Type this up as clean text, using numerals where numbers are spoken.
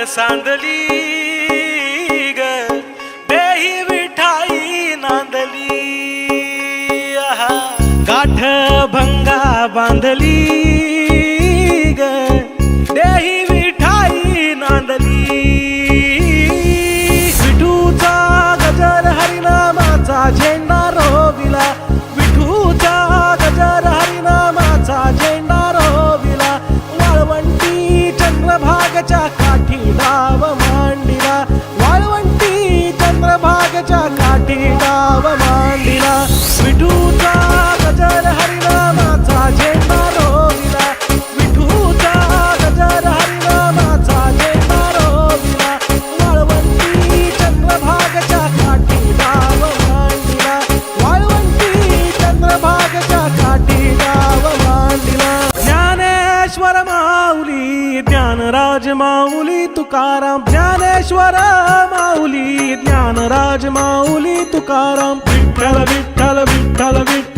सांदली ग देही विठाई नांदली गाठ भंगा बांधली ग देही विठाई नांदली विठूचा गजर हरिनामाचा झेंडा रोविला विठूचा गजर हरिनामाचा झेंडा रोविला वाळवंटी चंद्रभागच्या काठी डाव मांडिला वाळवंटी चंद्रभागच्या काठी डाव मांडिला विठूचा गजर हरिनामाचा झेंडा रोविला विठूचा गजर हरिनामाचा झेंडा रोविला वाळवंटी चंद्रभागच्या काठी डाव मांडिला वाळवंटी चंद्रभागच्या काठी डाव मांडिला ज्ञानेश्वर माऊली ज्ञानराज माऊली तुकाराम ज्ञानेश्वर माऊली ज्ञानराज माऊली तुकाराम विठ्ठल विठ्ठल विठ्ठल विठ्ठल